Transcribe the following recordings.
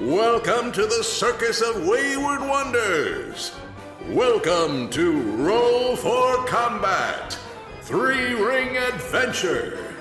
Welcome to the Circus of Wayward Wonders. Welcome to Roll for Combat, 3-Ring Adventure.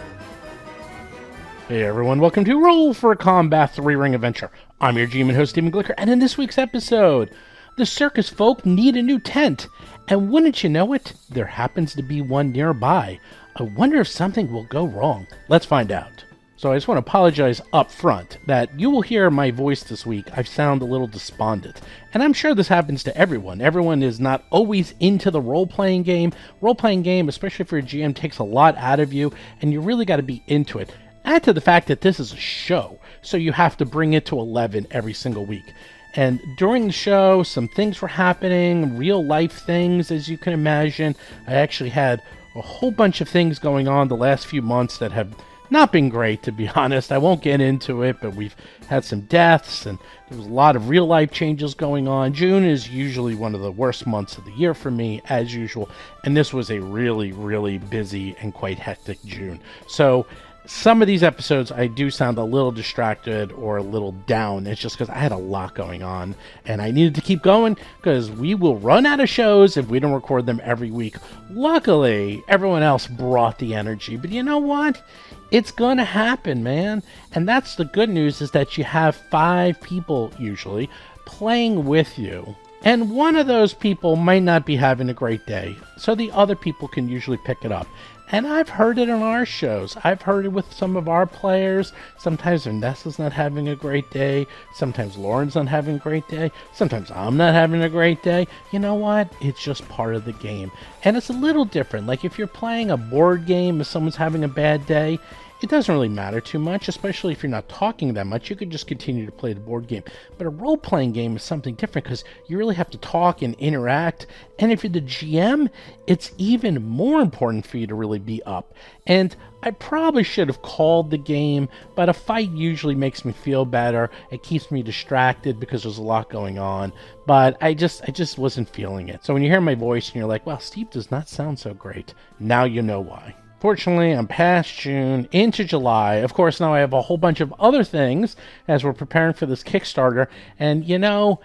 Hey everyone, welcome to Roll for Combat 3-Ring Adventure. I'm your GM and host, Stephen Glicker, and in this week's episode, the circus folk need a new tent, and wouldn't you know it, there happens to be one nearby. I wonder if something will go wrong. Let's find out. So I just want to apologize up front that you will hear my voice this week. I sound a little despondent. And I'm sure this happens to everyone. Everyone is not always into the role-playing game. Role-playing game, especially for a GM, takes a lot out of you, and you really got to be into it. Add to the fact that this is a show, so you have to bring it to 11 every single week. And during the show, some things were happening, real-life things, as you can imagine. I actually had a whole bunch of things going on the last few months that have not been great, to be honest. I won't get into it, but we've had some deaths, and there was a lot of real-life changes going on. June is usually one of the worst months of the year for me, as usual, and this was a really, really busy and quite hectic June. So some of these episodes, I do sound a little distracted or a little down. It's just because I had a lot going on, and I needed to keep going because we will run out of shows if we don't record them every week. Luckily, everyone else brought the energy, but you know what? It's going to happen, man. And that's the good news, is that you have 5 people, usually, playing with you. And one of those people might not be having a great day, so the other people can usually pick it up. And I've heard it on our shows. I've heard it with some of our players. Sometimes Vanessa's not having a great day. Sometimes Lauren's not having a great day. Sometimes I'm not having a great day. You know what? It's just part of the game. And it's a little different. Like if you're playing a board game and someone's having a bad day, it doesn't really matter too much, especially if you're not talking that much. You could just continue to play the board game. But a role-playing game is something different because you really have to talk and interact. And if you're the GM, it's even more important for you to really be up. And I probably should have called the game, but a fight usually makes me feel better. It keeps me distracted because there's a lot going on. But I just wasn't feeling it. So when you hear my voice and you're like, well, Steve does not sound so great, now you know why. Fortunately, I'm past June, into July. Of course, now I have a whole bunch of other things as we're preparing for this Kickstarter. And, you know,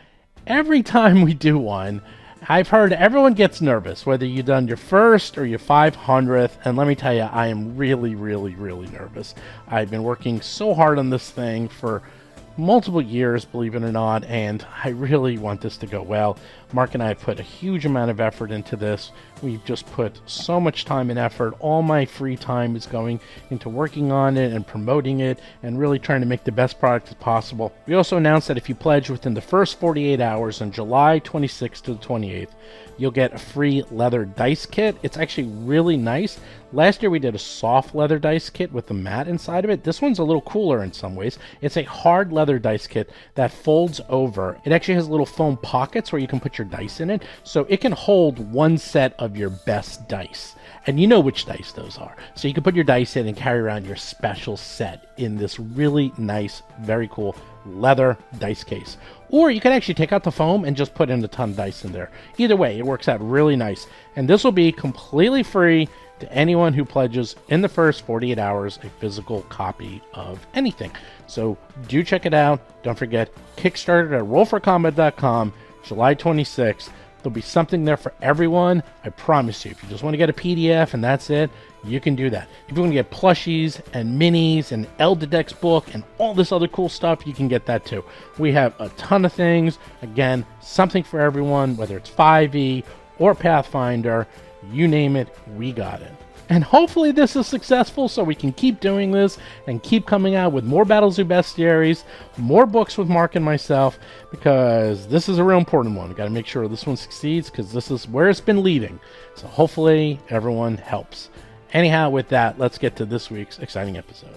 every time we do one, I've heard everyone gets nervous, whether you've done your first or your 500th. And let me tell you, I am really, really, really nervous. I've been working so hard on this thing for multiple years, believe it or not, and I really want this to go well. Mark and I have put a huge amount of effort into this. We've just put so much time and effort. All my free time is going into working on it and promoting it and really trying to make the best product as possible. We also announced that if you pledge within the first 48 hours on July 26th to the 28th, you'll get a free leather dice kit. It's actually really nice. Last year we did a soft leather dice kit with the mat inside of it. This one's a little cooler in some ways. It's a hard leather dice kit that folds over. It actually has little foam pockets where you can put your dice in it, so it can hold one set of your best dice. And you know which dice those are. So you can put your dice in and carry around your special set in this really nice, very cool leather dice case. Or you can actually take out the foam and just put in a ton of dice in there. Either way, it works out really nice. And this will be completely free to anyone who pledges in the first 48 hours a physical copy of anything. So do check it out. Don't forget, Kickstarter at rollforcombat.com, July 26th. There'll be something there for everyone. I promise you. If you just want to get a PDF and that's it, you can do that. If you want to get plushies and minis and Eldedex book and all this other cool stuff, you can get that too. We have a ton of things. Again, something for everyone, whether it's 5e or Pathfinder, you name it, we got it. And hopefully this is successful so we can keep doing this and keep coming out with more Battles of Bestiaries, more books with Mark and myself, because this is a real important one. We've got to make sure this one succeeds because this is where it's been leading. So hopefully everyone helps. Anyhow, with that, let's get to this week's exciting episode.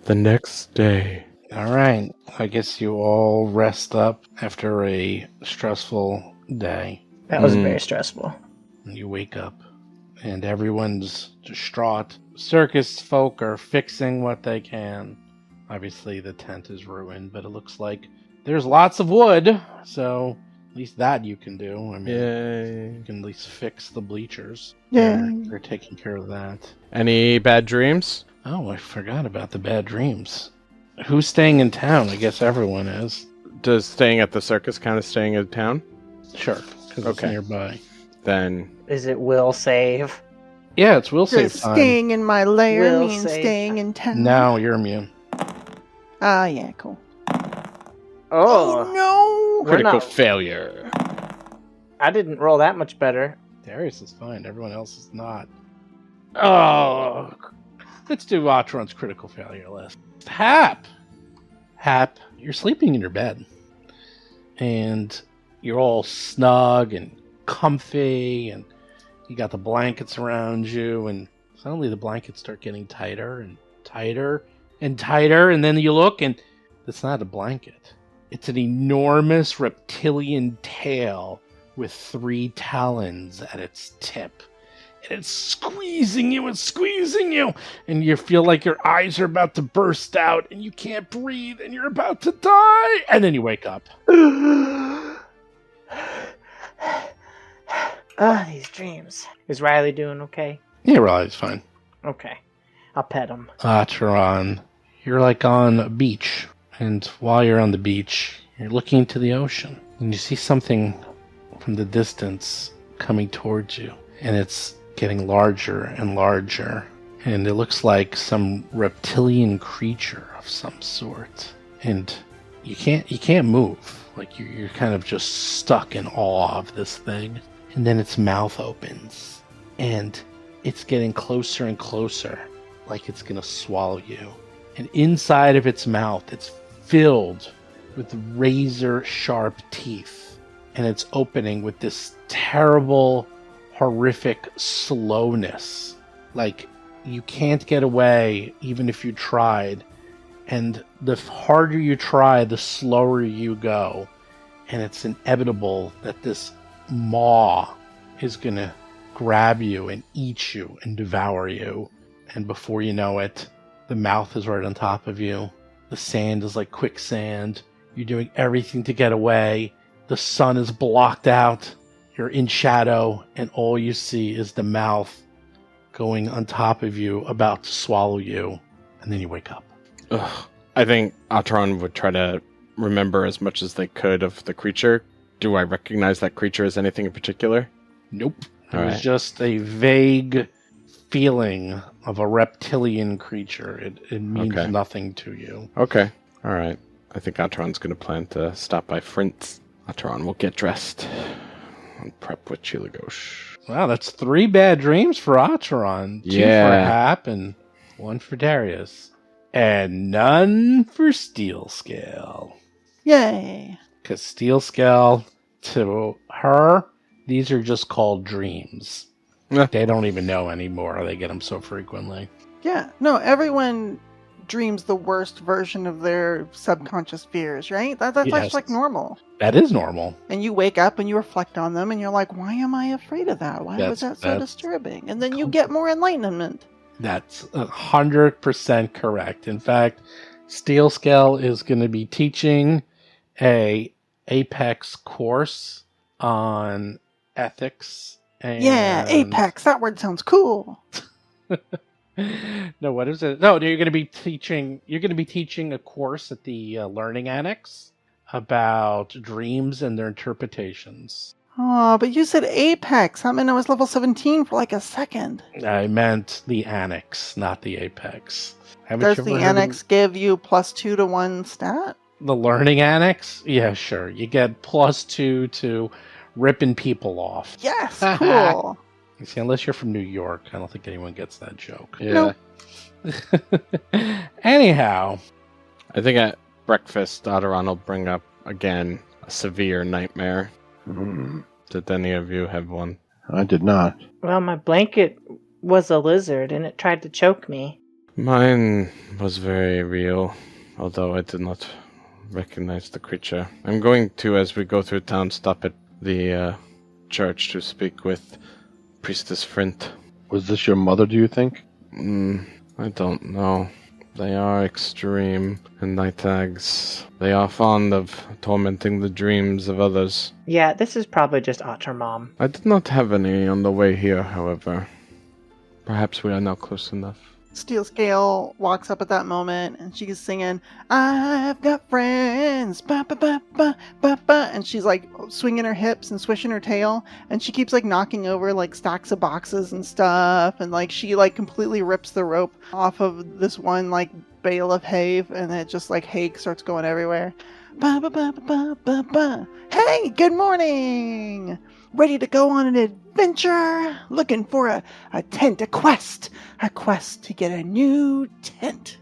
The next day. All right. I guess you all rest up after a stressful day. That was very stressful. You wake up and everyone's distraught. Circus folk are fixing what they can. Obviously the tent is ruined, but it looks like there's lots of wood, so at least that you can do. I mean, Yay. you can at least fix the bleachers. Yeah. They're taking care of that. Any bad dreams? Oh, I forgot about the bad dreams. Who's staying in town? I guess everyone is. Does staying at the circus count as staying in town? Sure, because it's nearby. Then... Is it will save? Yeah, it's will save Does time. staying in my lair Will mean save. staying in town? No, you're immune. Ah, yeah, cool. Oh, no! we're Critical not. failure. I didn't roll that much better. Darius is fine. Everyone else is not. Oh, let's do Atron's critical failure list. Hap, you're sleeping in your bed, and you're all snug and comfy, and you got the blankets around you, and suddenly the blankets start getting tighter and tighter and tighter, and then you look, and it's not a blanket. It's an enormous reptilian tail with 3 talons at its tip. And it's squeezing you, and you feel like your eyes are about to burst out, and you can't breathe, and you're about to die, and then you wake up. These dreams. Is Riley doing okay? Yeah, Riley's fine. Okay. I'll pet him. Atron, you're like on a beach, and while you're on the beach, you're looking into the ocean, and you see something from the distance coming towards you, and it's getting larger and larger, and it looks like some reptilian creature of some sort, and you can't move. Like you're kind of just stuck in awe of this thing, and then its mouth opens, and it's getting closer and closer, like it's gonna swallow you, and inside of its mouth it's filled with razor sharp teeth, and it's opening with this terrible, horrific slowness. Like you can't get away even if you tried, and the harder you try, the slower you go, and it's inevitable that this maw is gonna grab you and eat you and devour you, and before you know it, the mouth is right on top of you. The sand is like quicksand. You're doing everything to get away. The sun is blocked out. You're in shadow, and all you see is the mouth going on top of you, about to swallow you, and then you wake up. Ugh. I think Atron would try to remember as much as they could of the creature. Do I recognize that creature as anything in particular? Nope. It All was right. just a vague feeling of a reptilian creature. It means Okay. nothing to you. Okay. All right. I think Atron's going to plan to stop by Frintz. Atron will get dressed and prep with Chilagosh. Wow, that's 3 bad dreams for Atron. 2 for Yeah. Hap and 1 for Darius. And none for Steel Scale. Yay! Because Steel Scale, to her, these are just called dreams. Yeah. They don't even know anymore. They get them so frequently. Yeah, no, everyone dreams the worst version of their subconscious fears, right? That's Yes. like normal. That is normal. And you wake up and you reflect on them and you're like, why am I afraid of that? Why was that so That's- disturbing? And then you get more enlightenment. That's 100% correct. In fact, Steel Scale is going to be teaching a Apex course on ethics. And Yeah, Apex, that word sounds cool. No, what is it? No, you're going to be teaching. You're going to be teaching a course at the Learning Annex about dreams and their interpretations. Oh, but you said Apex. I mean, I was level 17 for like a second. I meant the Annex, not the Apex. Haven't Does you the ever heard of Annex give you +2 to 1 stat? the Learning Annex? Yeah, sure. You get +2 to ripping people off. Yes, cool. You see, unless you're from New York, I don't think anyone gets that joke. Yeah. Nope. Anyhow, I think at breakfast, Adoran will bring up again a severe nightmare. Did any of you have one? I did not. Well, my blanket was a lizard and it tried to choke me. Mine was very real, although I did not recognize the creature. I'm going to, as we go through town, stop at the church to speak with Priestess Frint. Was this your mother, do you think? I don't know. They are extreme and night hags. They are fond of tormenting the dreams of others. Yeah, this is probably just Otter Mom. I did not have any on the way here, however. Perhaps we are now close enough. Steel Scale walks up at that moment and she's singing, I've got friends, ba ba ba ba ba ba, and she's like swinging her hips and swishing her tail, and she keeps like knocking over like stacks of boxes and stuff, and like she like completely rips the rope off of this one like bale of hay, and it just like hay starts going everywhere. Ba ba ba ba ba ba. Hey, good morning! Ready to go on an adventure? Looking for a tent, a quest to get a new tent.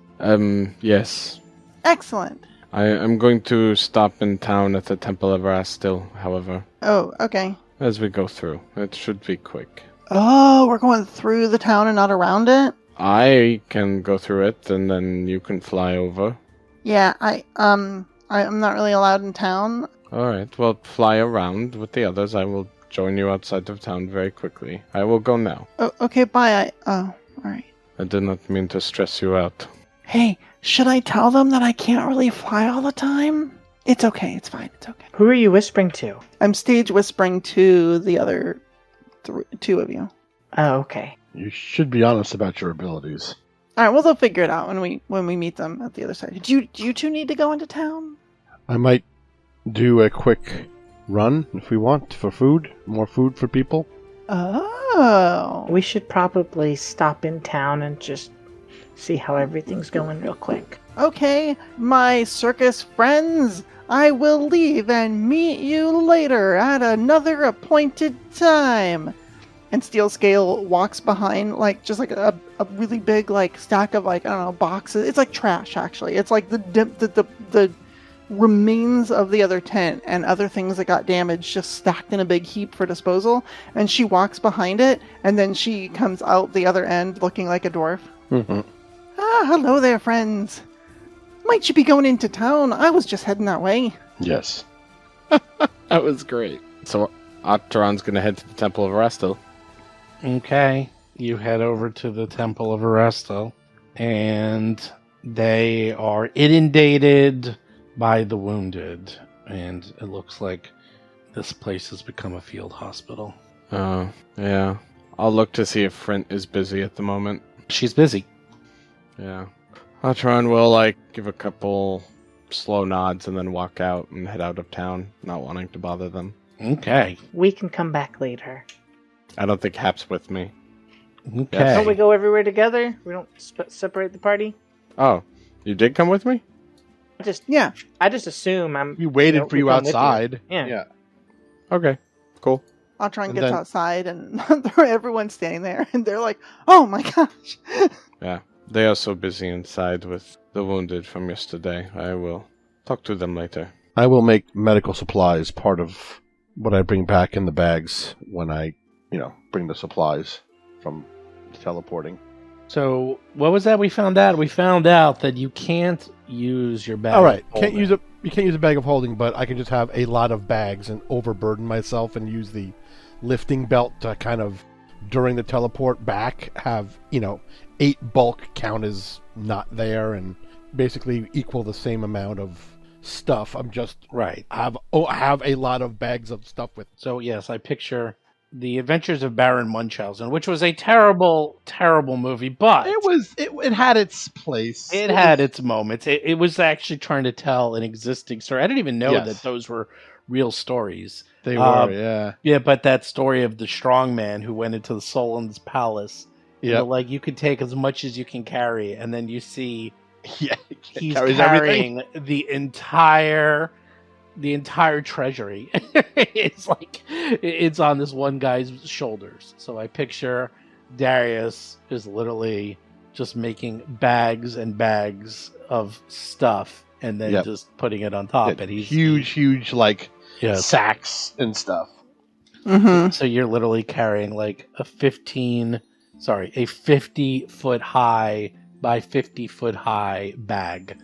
Yes. Excellent. I'm going to stop in town at the Temple of Rastil, however, Oh, okay. as we go through. It should be quick. Oh, we're going through the town and not around it? I can go through it, and then you can fly over. Yeah, I'm not really allowed in town. Alright, well, fly around with the others. I will join you outside of town very quickly. I will go now. Oh, okay, bye. Alright. I did not mean to stress you out. Hey, should I tell them that I can't really fly all the time? It's okay, it's fine, it's okay. Who are you whispering to? I'm stage whispering to the other two of you. Oh, okay. You should be honest about your abilities. Alright, well they'll figure it out when we meet them at the other side. Do you two need to go into town? I might do a quick run if we want for food. More food for people. Oh. We should probably stop in town and just see how everything's going real quick. Okay, my circus friends, I will leave and meet you later at another appointed time. And Steel Scale walks behind, like, just like a really big, like, stack of, like, I don't know, boxes. It's like trash, actually. It's like the remains of the other tent and other things that got damaged just stacked in a big heap for disposal. And she walks behind it, and then she comes out the other end looking like a dwarf. Mm-hmm. Ah, hello there, friends. Might you be going into town? I was just heading that way. Yes. That was great. So, Octeron's gonna head to the Temple of Rastil. Okay, you head over to the Temple of Arresto, and they are inundated by the wounded, and it looks like this place has become a field hospital. Oh, yeah. I'll look to see if Frint is busy at the moment. She's busy. Yeah. Octeron will, like, give a couple slow nods and then walk out and head out of town, not wanting to bother them. Okay. We can come back later. I don't think Hap's with me. Okay. Don't we go everywhere together? We don't separate the party? Oh, you did come with me? Yeah. I just assume I'm... We waited for we you come with outside. Yeah. Okay, cool. Atron And gets then- outside and everyone's standing there and they're like, oh my gosh. Yeah, they are so busy inside with the wounded from yesterday. I will talk to them later. I will make medical supplies part of what I bring back in the bags when I, bring the supplies from teleporting. So, what was that we found out? We found out that you can't use your bag. All right, of can't holding. you can't use a bag of holding, but I can just have a lot of bags and overburden myself and use the lifting belt to kind of during the teleport back have 8 bulk count as not there and basically equal the same amount of stuff. I'm just Right. have a lot of bags of stuff with. So, yes, I picture The Adventures of Baron Munchausen, which was a terrible, terrible movie, but It had its place. it had its moments. It was actually trying to tell an existing story. I didn't even know Yes. that those were real stories. They were, yeah. Yeah, but that story of the strong man who went into the Solon's palace, Yeah. like you could take as much as you can carry, and then you see Yeah. he's carries carrying the entire treasury. It's on this one guy's shoulders. So I picture Darius is literally just making bags and bags of stuff and then Yep. just putting it on top. And he's huge like yes. sacks and stuff. Mm-hmm. So you're literally carrying like a 50-foot high by 50-foot high bag.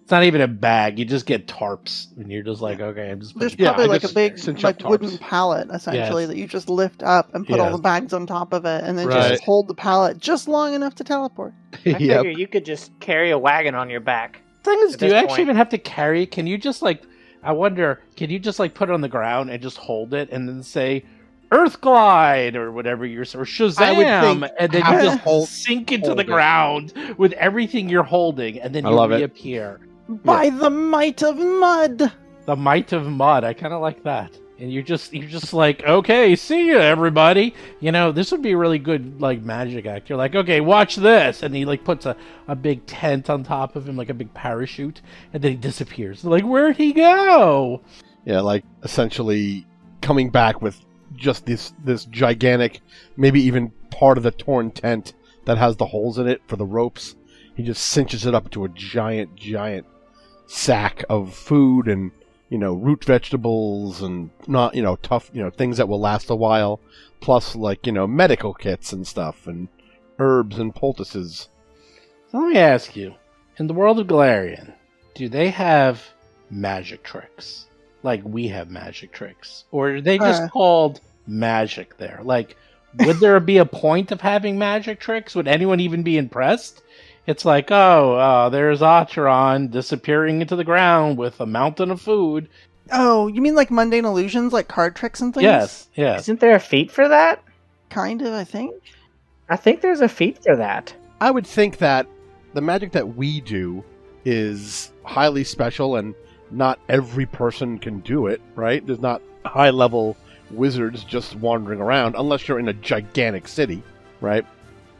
It's not even a bag. You just get tarps, and you're just like, okay, I'm just. There's putting- probably I like a just big cinch up like wooden tarps. pallet essentially Yes. that you just lift up and put all Yes. the bags on top of it and then Right. just hold the pallet just long enough to teleport. I figure you could just carry a wagon on your back. Thing is, At do you this actually point- even have to carry it? Can you just like? I wonder. Can you just like put it on the ground and just hold it, and then say, Earth Glide or whatever or Shazam, and then you just sink into the ground with everything you're holding, and then you reappear. By the might of mud. The might of mud. I kind of like that. And you're just like, okay, see ya, everybody. You know, this would be a really good, like, magic act. You're like, okay, watch this. And he, like, puts a big tent on top of him, like a big parachute. And then he disappears. Like, where'd he go? Yeah, like, essentially coming back with just this gigantic, maybe even part of the torn tent that has the holes in it for the ropes. He just cinches it up to a giant sack of food and, you know, root vegetables and not, you know, tough, you know, things that will last a while, plus, like, you know, medical kits and stuff and herbs and poultices. So let me ask you, in the world of Galarian, do they have magic tricks? Like we have magic tricks? Or are they just called magic there? Like, would there be a point of having magic tricks? Would anyone even be impressed? It's like, there's Atron disappearing into the ground with a mountain of food. Oh, you mean like mundane illusions, like card tricks and things? Yes. Isn't there a feat for that? Kind of, I think. I think there's a feat for that. I would think that the magic that we do is highly special and not every person can do it, right? There's not high-level wizards just wandering around unless you're in a gigantic city, right?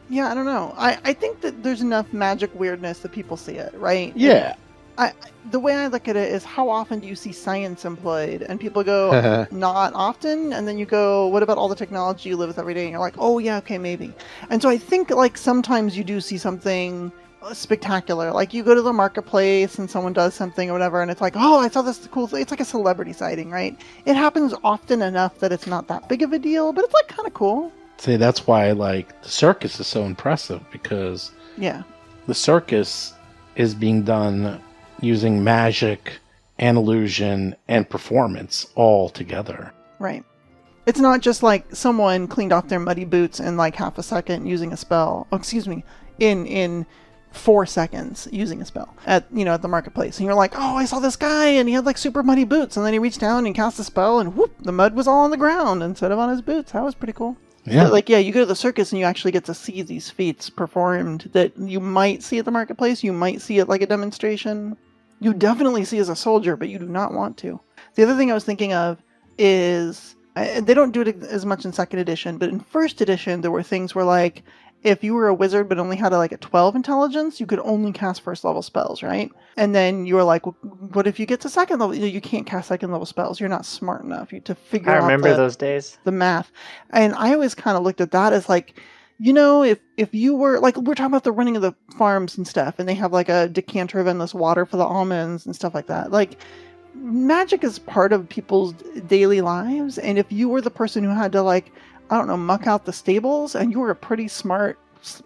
Yeah, I don't know. I think that there's enough magic weirdness that people see it, right? Yeah. The way I look at it is, how often do you see science employed? And people go, not often. And then you go, what about all the technology you live with every day? And you're like, oh yeah, okay, maybe. And so I think like sometimes you do see something spectacular. Like you go to the marketplace and someone does something or whatever, and it's like, oh, I saw this cool thing. It's like a celebrity sighting, right? It happens often enough that it's not that big of a deal, but it's like kind of cool. See, that's why, like, the circus is so impressive, because the circus is being done using magic and illusion and performance all together. Right. It's not just like someone cleaned off their muddy boots in like half a second using a spell. Oh, excuse me, in 4 seconds using a spell at the marketplace, and you're like, oh, I saw this guy and he had like super muddy boots, and then he reached down and cast a spell, and whoop, the mud was all on the ground instead of on his boots. That was pretty cool. Yeah. But you go to the circus and you actually get to see these feats performed that you might see at the marketplace. You might see it like a demonstration. You definitely see as a soldier, but you do not want to. The other thing I was thinking of is, they don't do it as much in 2nd edition, but in 1st edition, there were things where, like, if you were a wizard but only had a 12 intelligence, you could only cast 1st level spells, right? And then you were like, well, what if you get to 2nd level? You can't cast 2nd level spells. You're not smart enough to figure out those days. The math. And I always kind of looked at that as like, if you were, like, we're talking about the running of the farms and stuff, and they have like a decanter of endless water for the almonds and stuff like that. Like, magic is part of people's daily lives. And if you were the person who had to, like, I don't know, muck out the stables, and you were a pretty smart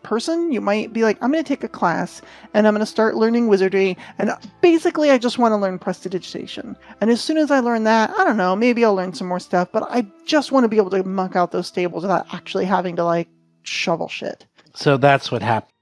person, you might be like, I'm going to take a class and I'm going to start learning wizardry, and basically I just want to learn prestidigitation. And as soon as I learn that, I don't know, maybe I'll learn some more stuff, but I just want to be able to muck out those stables without actually having to like shovel shit. So that's what happened.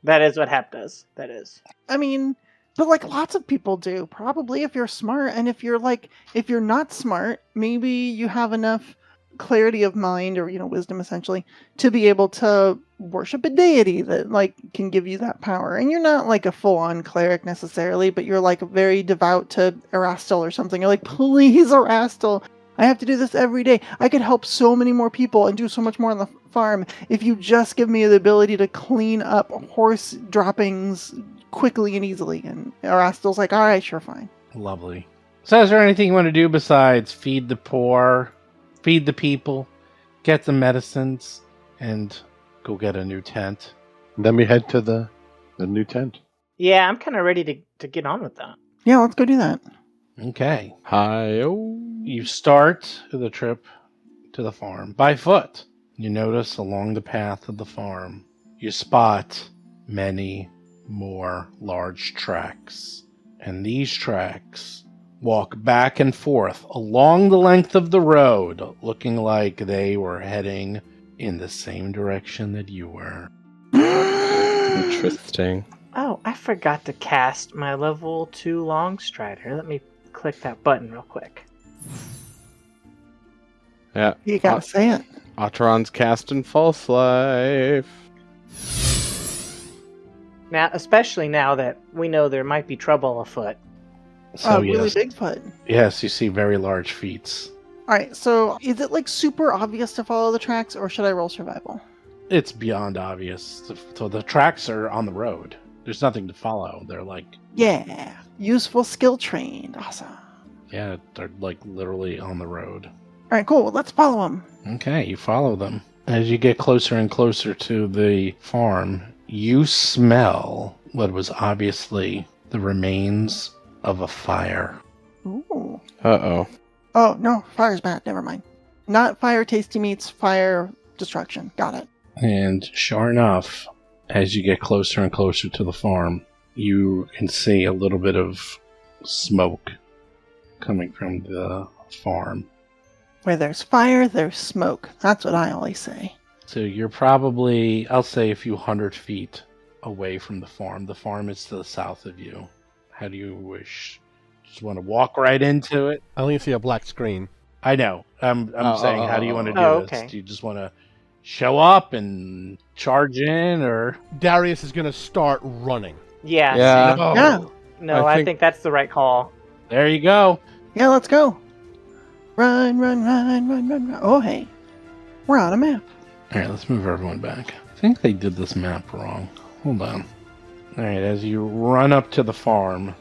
That is what Hap does. That is. I mean, but like lots of people do, probably, if you're smart. And if you're not smart, maybe you have enough clarity of mind, or wisdom essentially, to be able to worship a deity that like can give you that power. And you're not like a full-on cleric necessarily, but you're like very devout to Erastil or something. You're like, please, Erastil, I have to do this every day. I could help so many more people and do so much more on the farm if you just give me the ability to clean up horse droppings quickly and easily. And Erastil's like, all right, sure, fine. Lovely. So is there anything you want to do besides feed the poor, feed the people, get the medicines, and go get a new tent? And then we head to the new tent. Yeah, I'm kind of ready to get on with that. Yeah, let's go do that. Okay. Hi-oh. You start the trip to the farm by foot. You notice along the path of the farm, you spot many more large tracks. And these tracks walk back and forth along the length of the road, looking like they were heading in the same direction that you were. Interesting. Oh, I forgot to cast my level 2 Long Strider. Let me click that button real quick. Yeah. You gotta say it. Otteron's casting false life. Now, especially now that we know there might be trouble afoot. So Really yes, Bigfoot. yes, you see very large feet. All right, so is it like super obvious to follow the tracks, or should I roll survival? It's beyond obvious. So the tracks are on the road. There's nothing to follow. They're like, Yeah, useful skill trained. Awesome. yeah, they're like literally on the road. All right, cool. Let's follow them. Okay, you follow them. As you get closer and closer to the farm, you smell what was obviously the remains of a fire. Ooh. Uh-oh. Oh no, fire's bad. Never mind. Not fire tasty meats. Fire destruction. Got it. And sure enough, as you get closer and closer to the farm, you can see a little bit of smoke coming from the farm. Where there's fire, there's smoke. That's what I always say. So you're probably, I'll say, a few 100 feet away from the farm. The farm is to the south of you. How do you wish? Just want to walk right into it? I only see a black screen. I know. I'm saying, how do you want to do Oh, this? okay. Do you just want to show up and charge in, or? Darius is going to start running. Yeah. Yeah. No. Yeah. No, I think that's the right call. There you go. Yeah, let's go. Run, run, run, run, run, run. Oh, hey. We're on a map. All right, let's move everyone back. I think they did this map wrong. Hold on. All right, as you run up to the farm,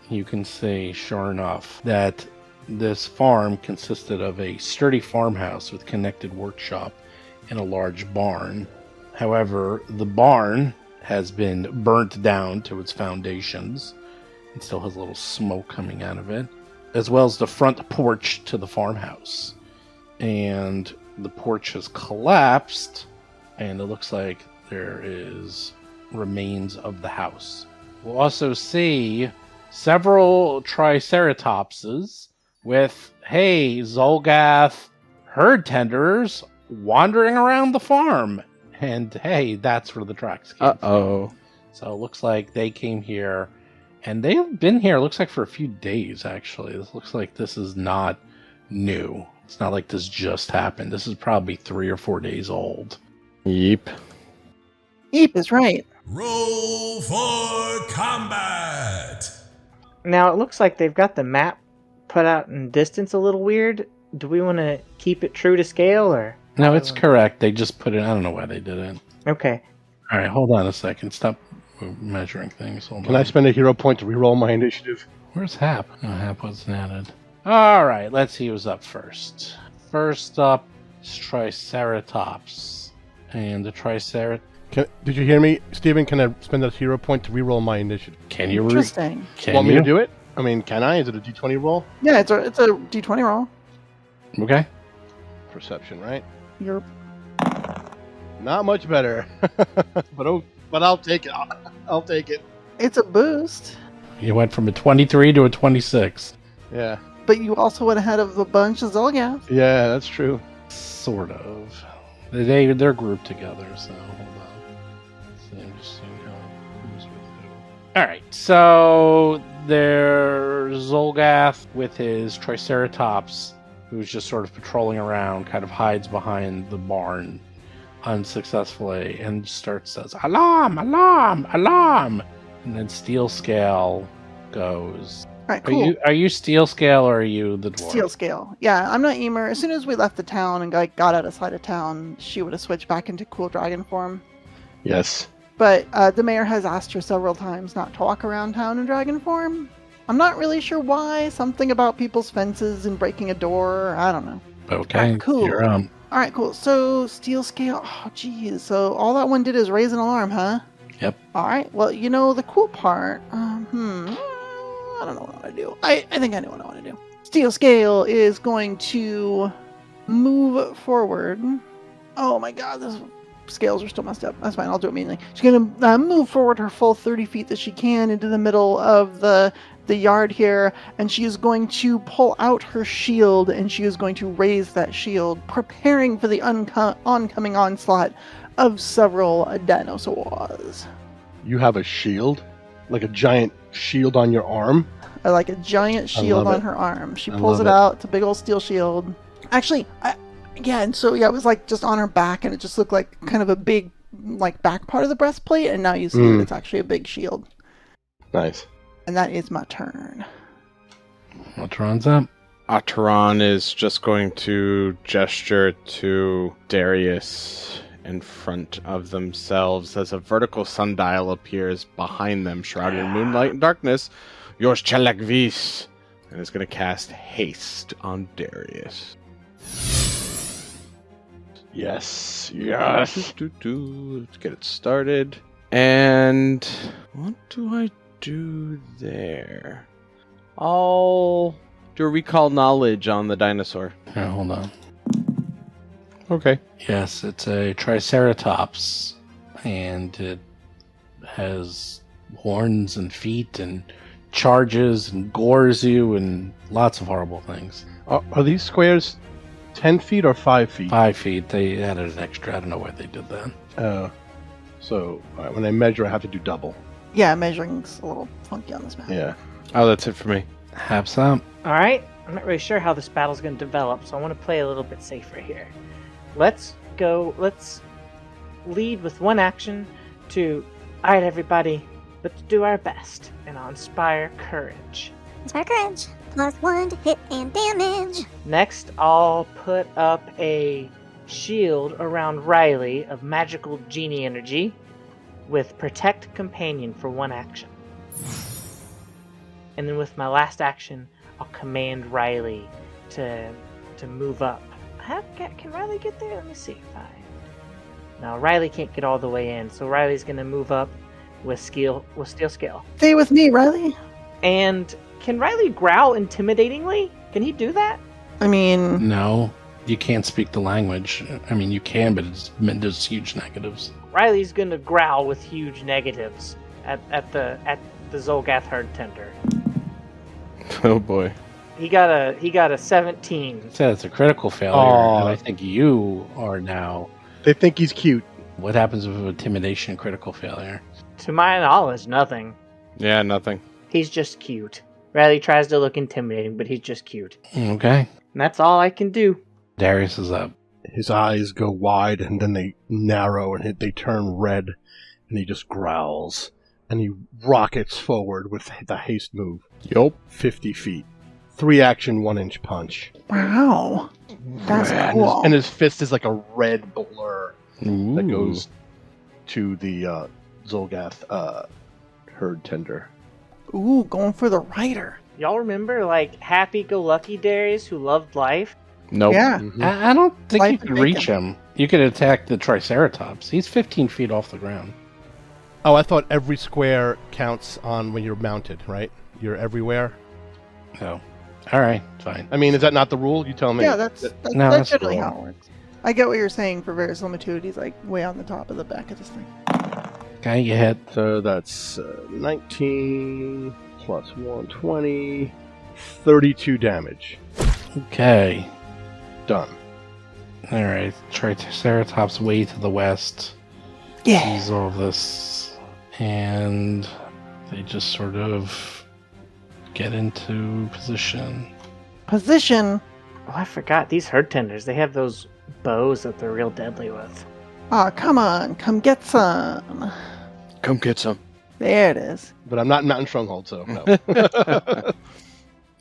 you can see, sure enough, that this farm consisted of a sturdy farmhouse with connected workshop and a large barn. However, the barn has been burnt down to its foundations and still has a little smoke coming out of it, as well as the front porch to the farmhouse. And the porch has collapsed, and it looks like there is remains of the house. We'll also see several triceratopses with, hey, Zolgath herd tenders wandering around the farm. And hey, that's where the tracks came Uh-oh. from. So it looks like they came here, and they've been here, looks like for a few days, actually. This looks like this is not new. It's not like this just happened. This is probably 3 or 4 days old. Yeep. Eep is right. Roll for combat! Now, it looks like they've got the map put out in distance a little weird. Do we want to keep it true to scale, or? No, it's correct. They just put it, I don't know why they did it. Okay. All right, hold on a second. Stop measuring things. Hold Can on. I spend a hero point to reroll my initiative? Where's Hap? No, Hap wasn't added. All right, let's see who's up first. First up is Triceratops. And the Triceratops... Did you hear me? Steven, can I spend a hero point to reroll my initiative? Can you... Interesting. Can Want you? me to do it? I mean, can I? Is it a d20 roll? Yeah, it's a d20 roll. Okay. Perception, right? You're Not much better. but I'll take it. I'll take it. it's a boost, You went from a 23 to a 26. Yeah. but you also went ahead of a bunch of Zolgath. Yeah, that's true. Sort of. They're grouped together, so hold on. So I'm just seeing who's with who. Alright, so there's Zolgath with his Triceratops, who's just sort of patrolling around, kind of hides behind the barn unsuccessfully, and says, "Alarm! Alarm! Alarm!" And then Steel Scale goes. All right, cool. Are you Steel Scale or are you the dwarf? Steel scale. Yeah, I'm not Emer. As soon as we left the town and got out of sight of town, she would have switched back into cool dragon form. Yes. But the mayor has asked her several times not to walk around town in dragon form. I'm not really sure why. Something about people's fences and breaking a door. I don't know. Okay, Cool. you're All right, cool. So steel scale. Oh, geez. So all that one did is raise an alarm, huh? Yep. All right. Well, you know the cool part. I don't know what I want to do. I think I know what I want to do. Steel scale is going to move forward. Oh my God, this scales are still messed up. That's fine. I'll do it immediately. She's going to move forward her full 30 feet that she can into the middle of the yard here, and she is going to pull out her shield, and she is going to raise that shield, preparing for the oncoming onslaught of several dinosaurs. You have a shield? Like a giant shield on your arm? Like a giant shield love on it. her arm. She I pulls love it it. out. It's a big old steel shield. Actually, Yeah, and so it was like just on her back, and it just looked like kind of a big, like back part of the breastplate, and now you see that it's actually a big shield. Nice. And that is my turn. Atron's up. Atron is just going to gesture to Darius in front of themselves as a vertical sundial appears behind them, shrouded in moonlight and darkness. Yours Chalakvis, and is going to cast haste on Darius. Yes. Let's get it started. And what do I do there? I'll do a recall knowledge on the dinosaur. Here, hold on. Okay. Yes, it's a Triceratops, and it has horns and feet and charges and gores you and lots of horrible things. Are these squares 10 feet or 5 feet? 5 feet. They added an extra. I don't know why they did that. So when I measure, I have to do double. Yeah, measuring's a little funky on this map. Yeah. Oh, that's it for me. Haps up. All right, I'm not really sure how this battle's going to develop, so I want to play a little bit safer here. Let's lead with one action to, all right, everybody, let's do our best, and I'll inspire courage. Inspire courage. +1 to hit and damage. Next, I'll put up a shield around Riley of magical genie energy with protect companion for one action. And then with my last action, I'll command Riley to move up. Can Riley get there? Let me see. 5. No, Riley can't get all the way in, so Riley's gonna move up with steel scale. Stay with me, Riley. And can Riley growl intimidatingly? Can he do that? I mean, No, you can't speak the language. I mean, you can, but there's huge negatives. Riley's gonna growl with huge negatives at the Zolgath herd tender. Oh boy. He got a 17. So it's a critical failure, Aw. and I think you are now. They think he's cute. What happens with intimidation critical failure? To my knowledge, nothing. Yeah, nothing. He's just cute. Riley tries to look intimidating, but he's just cute. Okay. And that's all I can do. Darius is up. His eyes go wide and then they narrow and they turn red, and he just growls and he rockets forward with the haste move. Yup. 50 feet. 3 action, 1 inch punch. wow. That's And cool. his fist is like a red blur that Ooh. goes to the Zolgath herd tender. Ooh, going for the rider. Y'all remember, like, happy-go-lucky Darius who loved life? Nope. Yeah. Mhm. I don't think Life you and could reach bacon. him. You could attack the Triceratops. He's 15 feet off the ground. Oh, I thought every square counts on when you're mounted, right? You're everywhere. So, all right, fine. I mean, is that not the rule? You tell me. Yeah, that's No, that's that's generally cool. how it works. I get what you're saying for various limitudes, like way on the top of the back of this thing. Okay, you hit. So that's 19 plus 120, 32 damage. Okay. Done. All right. Triceratops way to the west. Yeah. Sees all this, and they just sort of get into position. Position. Oh, I forgot. These herd tenders, they have those bows that they're real deadly with. Aw, come on. Come get some. Come get some. There it is. But I'm not in Mountain Stronghold, so no.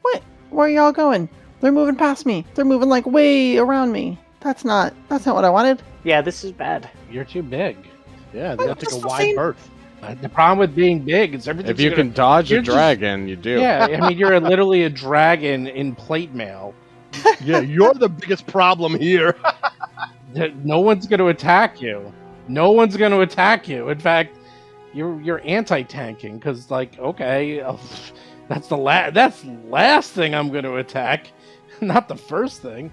What? Where are y'all going? They're moving past me. They're moving like way around me. That's not what I wanted. Yeah, this is bad. You're too big. Yeah, they Well, have to take just a the wide same- berth. The problem with being big is everything. If you can dodge a you're just- dragon, you do. Yeah, I mean, you're literally a dragon in plate mail. Yeah, you're the biggest problem here. No one's going to attack you. No one's going to attack you. In fact, you're anti-tanking because, like, okay, that's the last thing I'm going to attack, not the first thing.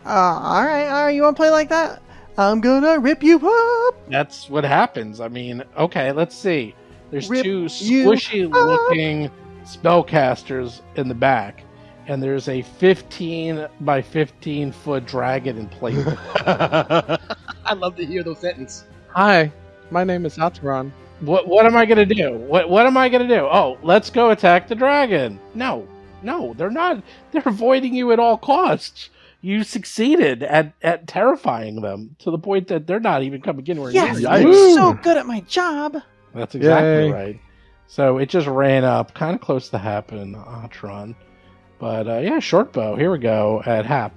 All right. You want to play like that? I'm gonna rip you up. That's what happens. I mean, okay, let's see. There's Rip two you squishy-looking spellcasters in the back, and there's a 15 by 15 foot dragon in plate. I love to hear those sentences. Hi, my name is Atron. What am I gonna do? What am I gonna do? Oh, let's go attack the dragon. No, they're not. They're avoiding you at all costs. You succeeded at terrifying them to the point that they're not even coming anywhere Yes, near I'm you. so good at my job. That's exactly Yay. right. So it just ran up, kind of close to happen, Atron. But yeah, short bow. Here we go at Hap.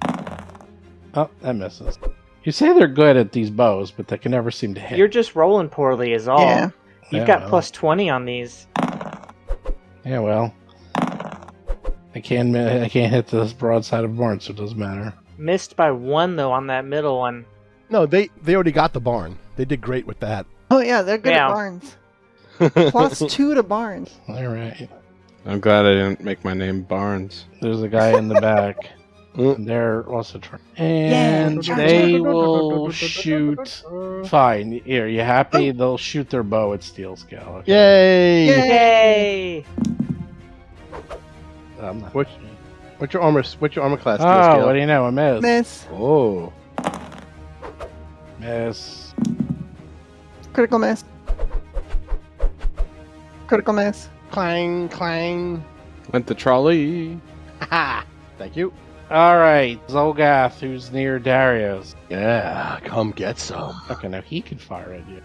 Oh, that misses. You say they're good at these bows, but they can never seem to hit. You're just rolling poorly is all. Yeah. You've Yeah, got well. plus 20 on these. Yeah, well, I can't hit this broadside of barn, so it doesn't matter. Missed by 1 though on that middle one. No, they already got the barn. They did great with that. Oh yeah, they're good Yeah. at barns. Plus 2 to barns. All right. I'm glad I didn't make my name Barnes. There's a guy in the back. And they're also trying. And they will shoot. Fine. Here, you happy? They'll shoot their bow at steel scale. Okay. Yay! Yay! I'm not Which- What's your armor class? Steel Oh, scale? what do you know? A miss. Miss. Oh. Miss. Critical miss. Critical miss. Clang, clang. Went the trolley. Ha! Thank you. All right. Zolgath, who's near Darius. Yeah, come get some. Okay, now he can fire at you.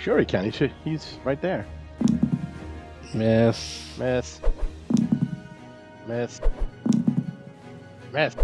Sure he can. He's right there. Miss. Miss. Miss. Miss.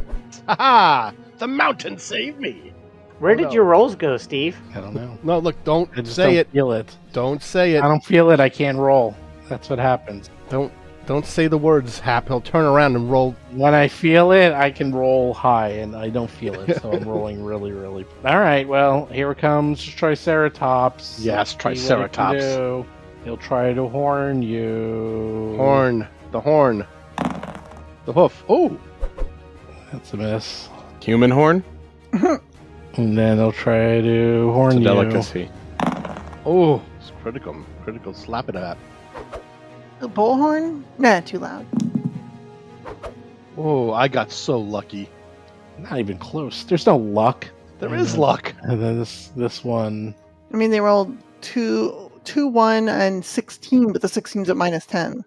Ha ha! The mountain saved me! Where Oh, did no. your rolls go, Steve? I don't know. No, look, don't I just say don't it. feel it. Don't say it. I don't feel it. I can't roll. That's what happens. Don't say the words, Hap. He'll turn around and roll. When I feel it, I can roll high, and I don't feel it, so I'm rolling really, really. All right, well, here comes Triceratops. Yes, See what he can Triceratops. do. He'll try to horn you. Horn. The horn. The hoof. Oh! That's a miss. Human horn? And then he'll try to horn It's a you. delicacy. Oh! It's critical. Critical. Slap it at. The bullhorn? Nah, too loud. Oh, I got so lucky. Not even close. There's no luck. There is luck. And then this one. I mean, they rolled 2, 1, and 16, but the 16's at minus 10.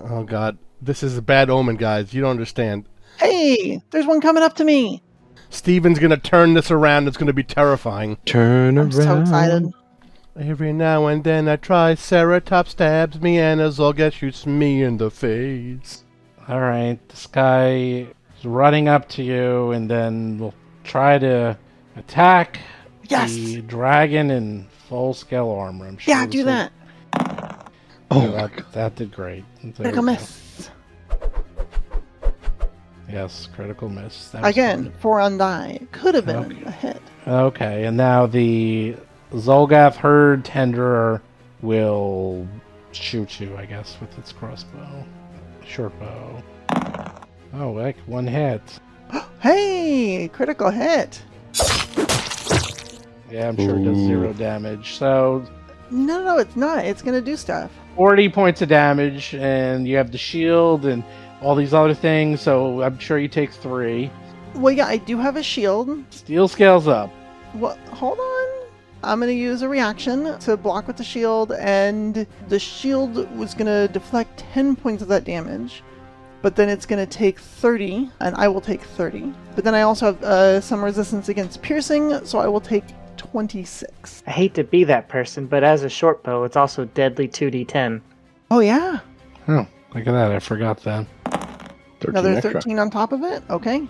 Oh, God. This is a bad omen, guys. You don't understand. Hey, there's one coming up to me. Steven's going to turn this around. It's going to be terrifying. Turn I'm so excited. Every now and then a Triceratops stabs me and a Zolgath shoots me in the face. All right, this guy is running up to you, and then we'll try to attack Yes. the dragon in full-scale armor. I'm sure. Yeah, do that. Oh, that did great. There Critical we go. miss. Yes, critical miss. That was Again, 4 on die. Could have been Okay. a hit. fun. Okay, and now the Zolgath Herd Tenderer will shoot you, I guess, with its crossbow. Short bow. Oh, heck, 1 hit. Hey, critical hit. Yeah, I'm sure it does 0 damage. So No, it's not. It's going to do stuff. 40 points of damage, and you have the shield and all these other things, so I'm sure you take 3. Well, yeah, I do have a shield. Steel scales up. What? Hold on. I'm going to use a reaction to block with the shield, and the shield was going to deflect 10 points of that damage, but then it's going to take 30, and I will take 30. But then I also have some resistance against piercing, so I will take 26. I hate to be that person, but as a short bow, it's also deadly 2d10. Oh, yeah. Oh, look at that. I forgot that. 13 Another extra. 13 on top of it? Okay.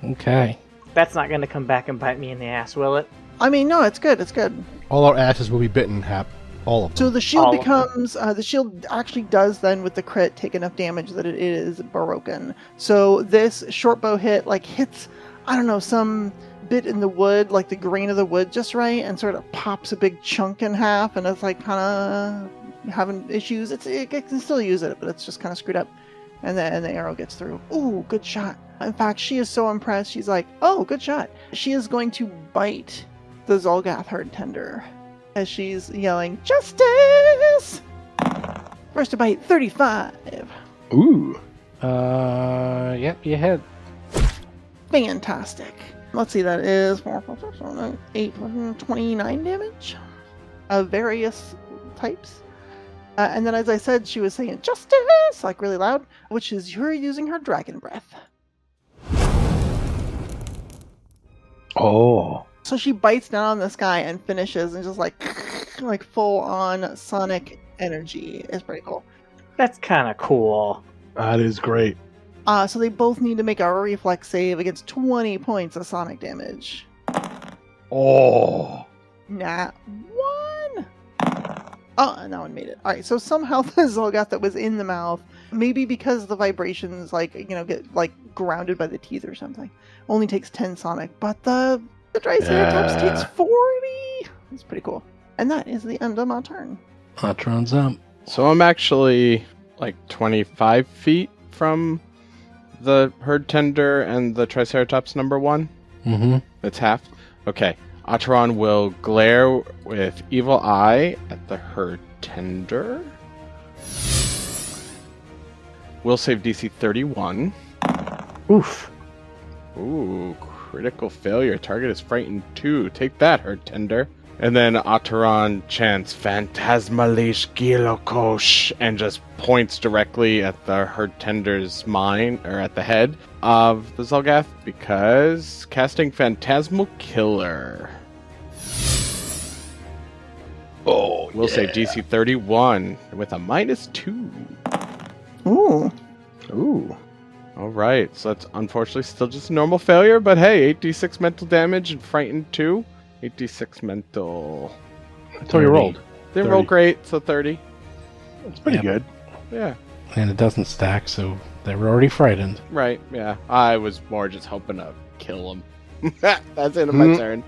Okay. That's not going to come back and bite me in the ass, will it? I mean, no, it's good. It's good. All our asses will be bitten, Hap. All of them. So the shield All of becomes the shield actually does then with the crit take enough damage that it is broken. So this short bow hit like hits, I don't know, some bit in the wood, like the grain of the wood just right, and sort of pops a big chunk in half, and it's like kind of having issues. It can still use it, but it's just kind of screwed up. And the arrow gets through. Ooh, good shot. In fact, she is so impressed. She's like, oh, good shot. She is going to bite the Zolgath Herd Tender as she's yelling, Justice! First to bite, 35. Ooh. Yep, you hit. Fantastic. Let's see, that is 8, 29 damage of various types. And then, as I said, she was saying, Justice! Like really loud, which is her using her dragon breath. Oh. So she bites down on this guy and finishes and just like full on sonic energy. It's pretty cool. That's kind of cool. That is great. So they both need to make a reflex save against 20 points of sonic damage. Oh. Nat 1. Oh, and that one made it. All right, so somehow the Zolgath that was in the mouth, maybe because the vibrations get grounded by the teeth or something, only takes 10 sonic, but the Triceratops takes 40. That's pretty cool. And that is the end of my turn. Atron's up. So I'm actually like 25 feet from the herd tender and the Triceratops number 1. Mm-hmm. It's half. Okay. Atron will glare with evil eye at the herd tender. Will save DC 31. Oof. Ooh, critical failure. Target is frightened 2. Take that, herd tender. And then Atron chants Phantasmalish Gilokosh and just points directly at the herd tender's mind, or at the head of the Zolgath, because casting Phantasmal Killer. Oh, We'll say DC 31 with a -2. Ooh. Ooh. Alright, so that's unfortunately still just a normal failure, but hey, 8d6 mental damage and frightened 2. 8d6 mental. That's how you rolled. Didn't 30. roll great, so 30. That's pretty good. Yeah. And it doesn't stack, so they were already frightened. Right, yeah. I was more just hoping to kill him. That's the end of my turn.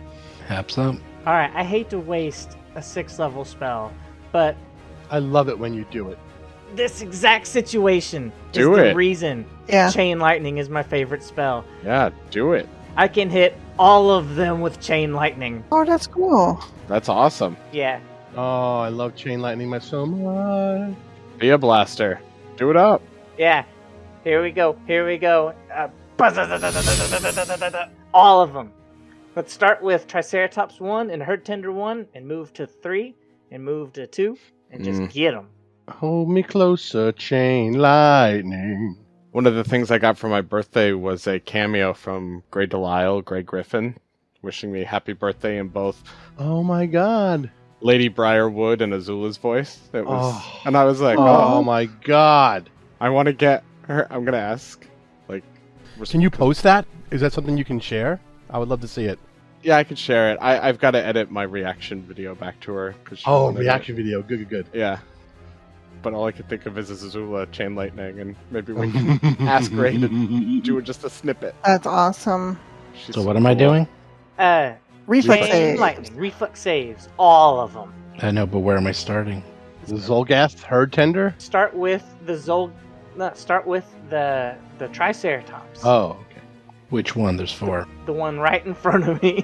Haps up. Alright, I hate to waste a 6th level spell, but I love it when you do it. this exact situation Do is the it. reason Yeah. Chain Lightning is my favorite spell. Yeah, do it. I can hit all of them with Chain Lightning. Oh, that's cool. That's awesome. Yeah. Oh, I love chain lightning so much. Be a blaster. Do it up. Yeah. Here we go. All of them. Let's start with Triceratops 1 and Herd Tender 1 and move to 3 and move to 2 and just get them. Hold me closer, chain lightning. One of the things I got for my birthday was a cameo from Grey Delisle, Grey Griffin, wishing me happy birthday in both Oh my god. Lady Briarwood and Azula's voice. It was, Oh. and I was like, Oh oh, my god. I want to get her. I'm gonna ask. Like, Can you post that? Is that something you can share? I would love to see it. Yeah, I could share it. I've got to edit my reaction video back to her. 'Cause she Oh, wanted reaction video. Good. it. Yeah. But all I could think of is Azula Chain Lightning, and maybe we can ask Ray to do just a snippet. That's awesome. She's So what am I cool. doing? Reflex Chain save. Lightning. Reflex saves. All of them. I know, but where am I starting? The Zolgath herd tender? Start with the start with the Triceratops. Oh, okay. Which one? There's 4. The one right in front of me.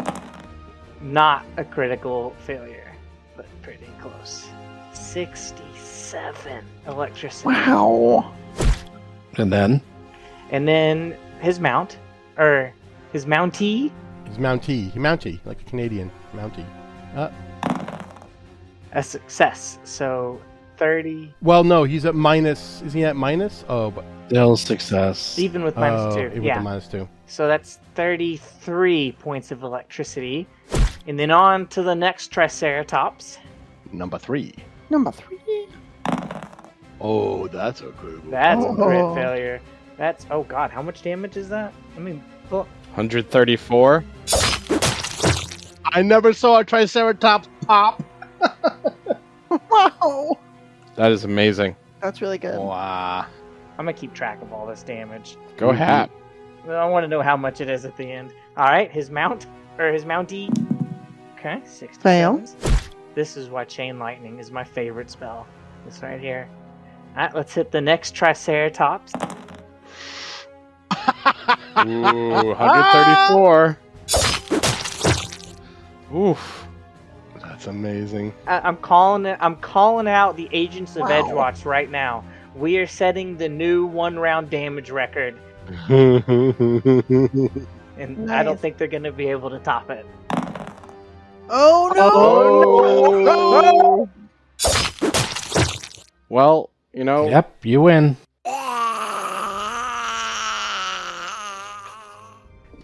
Not a critical failure, but pretty close. 67 electricity. Wow. And then? And then his mount, or his Mountie, He's Mountie, like a Canadian Mountie. a success. So 30, Well, no, he's at minus. Is he at minus? Oh, but Still success. even with minus 2. even Yeah. with the minus 2. So that's 33 points of electricity. And then on to the next Triceratops. Number 3. Number 3. Oh, that's a good one. That's a crit Oh. failure. That's, oh god, how much damage is that? Let me look. 134. I never saw a Triceratops pop. Wow. That is amazing. That's really good. Wow. I'm gonna keep track of all this damage. Go Hap. I want to know how much it is at the end. Alright, his mount, or his Mountie. Okay, 60 Fail. seconds. This is why Chain Lightning is my favorite spell. This right here. Alright, let's hit the next Triceratops. Ooh, 134. Oof. That's amazing. I'm calling out the agents of Wow. Edgewatch right now. We are setting the new 1-round damage record, and I don't Nice. think they're going to be able to top it. Oh no! Well, you know, Yep, you win.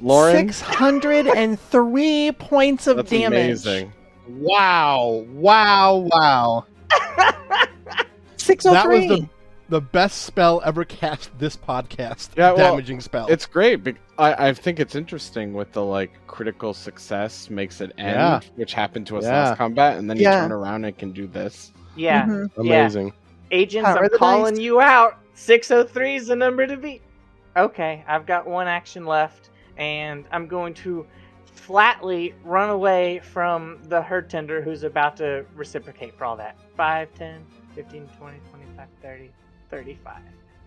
Lauren? 603 points of That's damage. amazing. Wow. Wow. 603. That was the best spell ever cast this podcast. Yeah, well, damaging spell. It's great. I think it's interesting with the critical success makes it end, Yeah. which happened to us Yeah. last combat, and then you Yeah. turn around and can do this. Yeah. Mhm. amazing. Agents, Power I'm of the calling dice. you out. 603 is the number to beat. Okay, I've got one action left, and I'm going to flatly run away from the herd tender who's about to reciprocate for all that. 5, 10, 15, 20, 25, 30, 35.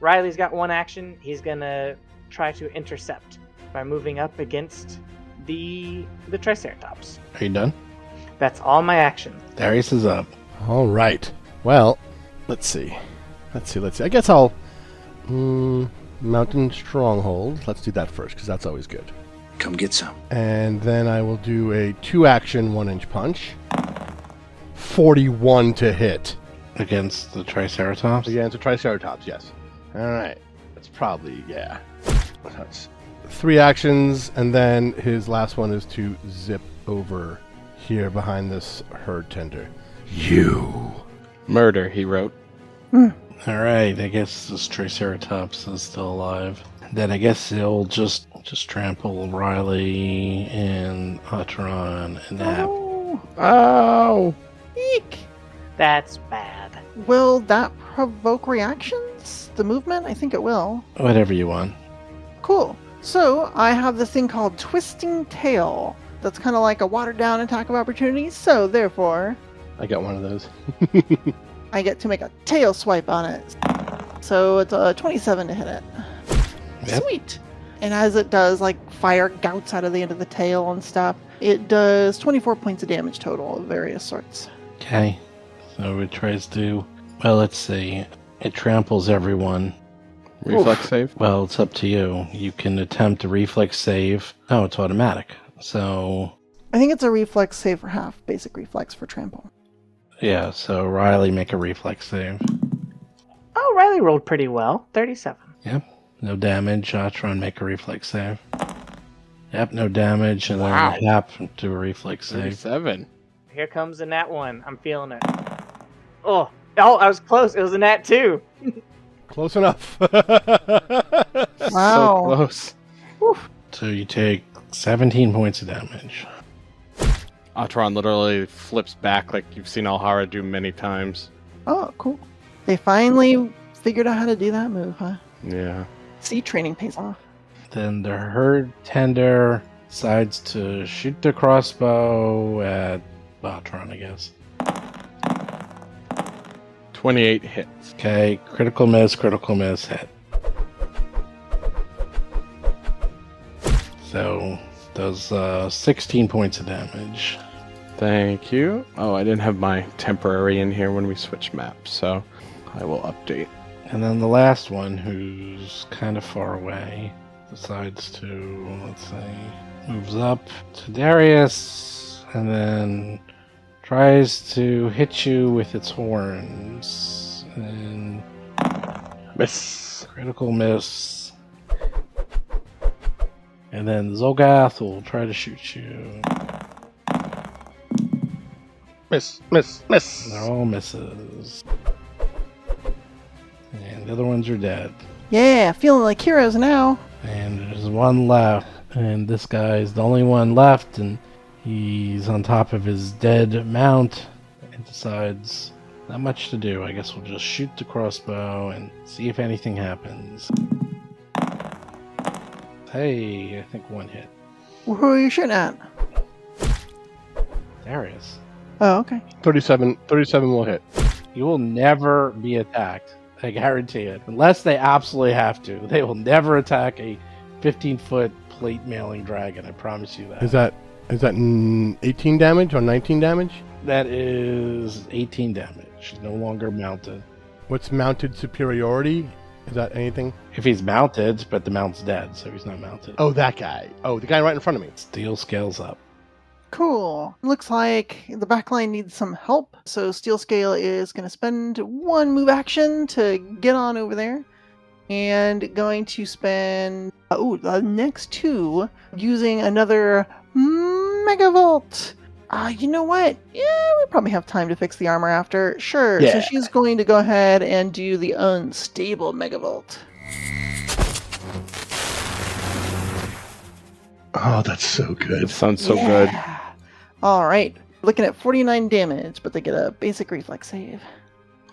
Riley's got one action. He's going to try to intercept by moving up against the Triceratops. Are you done? That's all my action. Darius is up. All right. Well, let's see. I guess I'll Mountain Stronghold. Let's do that first because that's always good. Come get some. And then I will do a 2-action 1-inch punch. 41 to hit. Against the Triceratops? Against the Triceratops, yes. All right. That's probably, yeah. That's 3 actions, and then his last one is to zip over here behind this herd tender. You. Murder, he wrote. Alright, I guess this Triceratops is still alive. Then I guess he'll just trample Riley and Atron and Nap. Oh! Eek. That's bad. Will that provoke reactions? The movement? I think it will. Whatever you want. Cool. So I have this thing called Twisting Tail. That's kind of like a watered down attack of opportunity. So therefore, I got one of those. I get to make a tail swipe on it. So it's a 27 to hit it. Yep. Sweet. And as it does, fire gouts out of the end of the tail and stuff, it does 24 points of damage total of various sorts. Okay. So it tries to... Well, let's see. It tramples everyone. Reflex save? Well, it's up to you. You can attempt a reflex save. Oh, it's automatic. So... I think it's a reflex save for half, basic reflex for trample. Yeah, so Riley, make a reflex save. Oh, Riley rolled pretty well. 37. Yep. No damage. Atron, make a reflex save. Yep, no damage. And Wow. then Hap, do a reflex save. 37. Here comes the nat 1. I'm feeling it. Oh, I was close. It was a nat 2. Close enough. Wow. So close. So you take 17 points of damage. Atron literally flips back like you've seen Alhara do many times. Oh, cool. They finally figured out how to do that move, huh? Yeah. See, training pays off. Then the herd tender decides to shoot the crossbow at Atron, I guess. 28 hits. Okay, critical miss, hit. So, does 16 points of damage. Thank you. Oh, I didn't have my temporary in here when we switched maps, so I will update. And then the last one, who's kind of far away, decides to, let's see, moves up to Darius, and then tries to hit you with its horns. And Miss. critical miss. And then Zolgath will try to shoot you. Miss. They're all misses. And the other ones are dead. Yeah, feeling like heroes now. And there's one left. And this guy's the only one left. And he's on top of his dead mount. And decides, not much to do. I guess we'll just shoot the crossbow and see if anything happens. Hey, I think one hit. Who are you shooting at? Darius. Oh, okay. 37 will hit. You will never be attacked. I guarantee it. Unless they absolutely have to. They will never attack a 15-foot plate mailing dragon. I promise you that. Is that 18 damage or 19 damage? That is 18 damage. No longer mounted. What's mounted superiority? Is that anything? If he's mounted, but the mount's dead, so he's not mounted. Oh, that guy. Oh, the guy right in front of me. Steel scales up. Cool. Looks like the backline needs some help, so Steel Scale is going to spend one move action to get on over there. and going to spend the next 2 using another Megavolt. You know what? Yeah, we probably have time to fix the armor after. Sure. Yeah. So she's going to go ahead and do the unstable Megavolt. Oh, that's so It good. sounds so good. All right. Looking at 49 damage, but they get a basic reflex save.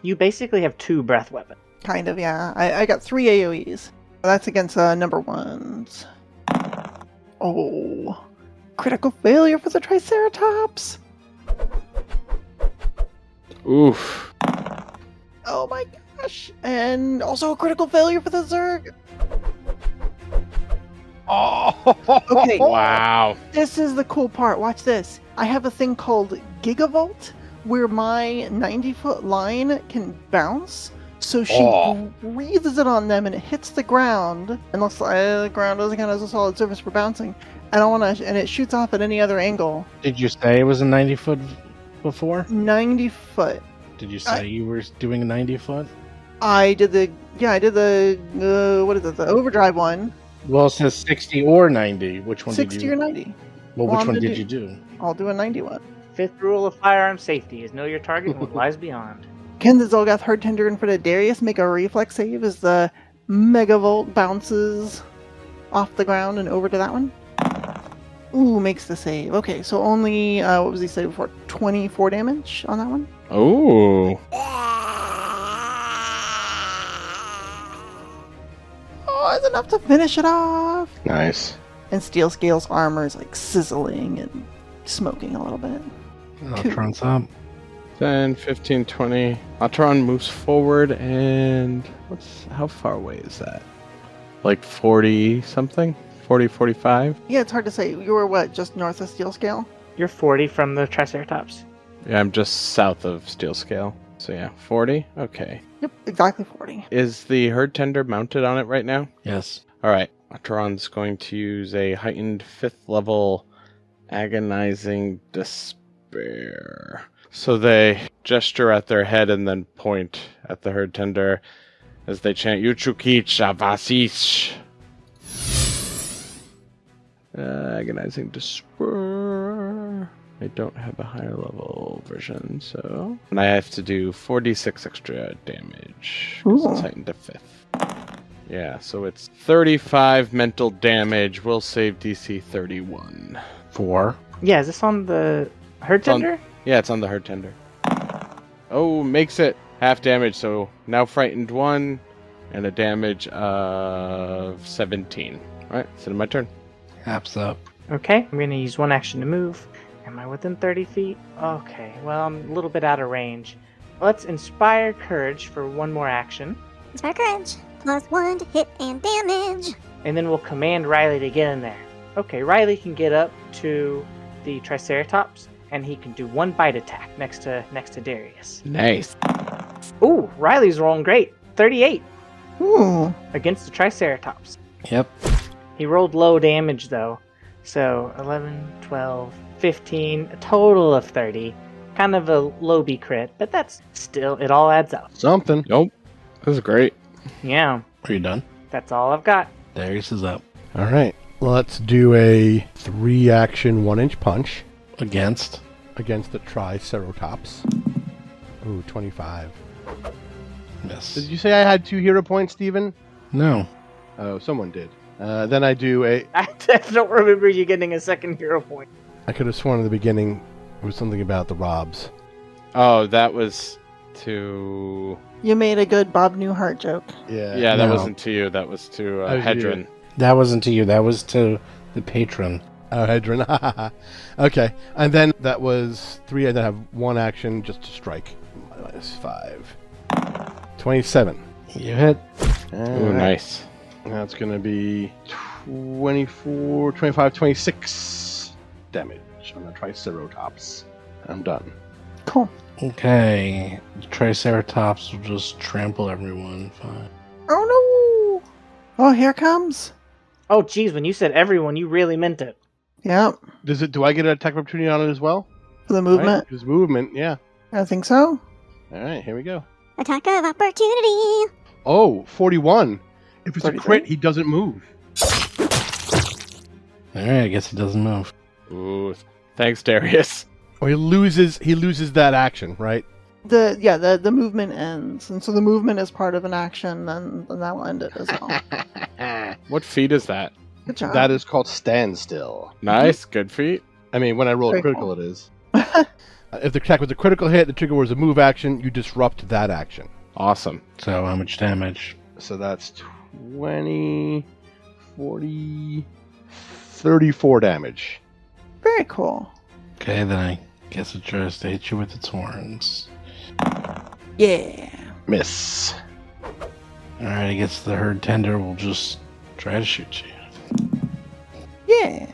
You basically have 2 breath weapons. Kind of, yeah. I got 3 AoEs. That's against number 1s. Oh. Critical failure for the Triceratops. Oof. Oh my gosh. And also a critical failure for the Zerg. Oh, Okay. Wow. This is the cool part. Watch this. I have a thing called Gigavolt where my 90-foot line can bounce. So she breathes it on them and it hits the ground. And looks like the ground doesn't count as a solid surface for bouncing. And it shoots off at any other angle. Did you say it was a 90-foot before? 90 foot. Did you say you were doing a 90-foot? I did the the overdrive one. Well, it says 60 or 90. Which one 60 did you? or 90. Well, Well, which I'm one gonna did you do? I'll do a 91. 5th rule of firearm safety is know your target and what lies beyond. Can the Zolgath Hard Tender in front of Darius make a reflex save as the Megavolt bounces off the ground and over to that one? Ooh, makes the save. Okay, so only, what was he say before? 24 damage on that one? Oh. Oh, it's enough to finish it off. nice. And Steel Scale's armor is like sizzling and smoking a little bit. Tron's up. 10, 15, 20. Atron moves forward and how far away is that? Like 40 something? 40, 45? Yeah, it's hard to say. You were what, just north of Steel Scale? You're 40 from the Triceratops. Yeah, I'm just south of Steel Scale. So yeah, 40? Okay. Yep, exactly 40. Is the herd tender mounted on it right now? Yes. Alright. Atron's going to use a heightened 5th level agonizing despair. So they gesture at their head and then point at the herd tender as they chant Yuchukich Avasish. Agonizing despair. I don't have a higher level version, so... And I have to do 4d6 extra damage, because it's heightened to 5th. Yeah, so it's 35 mental damage. We'll save DC 31. 4. Yeah, is this on the herd It's on- tender? Yeah, it's on the herd tender. Oh, makes it half damage, so now frightened 1, and a damage of 17. Alright, so my turn. Haps up. Okay, I'm going to use 1 action to move. Am I within 30 feet? Okay, well, I'm a little bit out of range. Let's inspire courage for 1 more action. Inspire courage. +1 to hit and damage. And then we'll command Riley to get in there. Okay, Riley can get up to the Triceratops, and he can do 1 bite attack next to Darius. Nice. Ooh, Riley's rolling great. 38 Ooh. against the Triceratops. Yep. He rolled low damage, though. So 11, 12, 15, a total of 30. Kind of a low B crit, but that's still, it all adds up. Something. Nope. This is great. Yeah, Are you done? that's all I've got. Darius is up. All right. Let's do a 3-action 1-inch punch Against. against the Triceratops. Ooh, 25. Yes. Did you say I had 2 hero points, Steven? No. Oh, someone did. Then I do I don't remember you getting a second hero point. I could have sworn in the beginning it was something about the Robs. Oh, that was to... You made a good Bob Newhart joke. Yeah, that No. wasn't to you. That was to That was Hedron. That wasn't to you. That was to the patron. Oh, Hedron. Okay. And then that was 3. I then have 1 action just to strike. -5. 27. You hit. Ooh, nice. That's going to be 24, 25, 26 damage on the Triceratops. I'm done. Cool. Okay. The Triceratops will just trample everyone. Fine. Oh no! Oh, here it comes. Oh, geez, when you said everyone, you really meant it. Yep. Do I get an attack of opportunity on it as well? For the movement. His movement, yeah. I think so. All right, here we go. Attack of opportunity. Oh, 41. If it's a 33? crit, he doesn't move. Alright, I guess he doesn't move. Ooh, thanks, Darius. Or he loses that action, right? The movement ends, and so the movement is part of an action, then that will end it as well. What feat is that? Good job. That is called standstill. Nice, good feat. I mean, when I roll Very critical, cool. it is. If the attack was a critical hit, the trigger was a move action, you disrupt that action. Awesome. So how much damage? So that's 20, 40, 34 damage. Very cool. Okay, then I guess it tries to hit you with its horns. Yeah. Miss. Alright, I guess the herd tender will just try to shoot you. Yeah.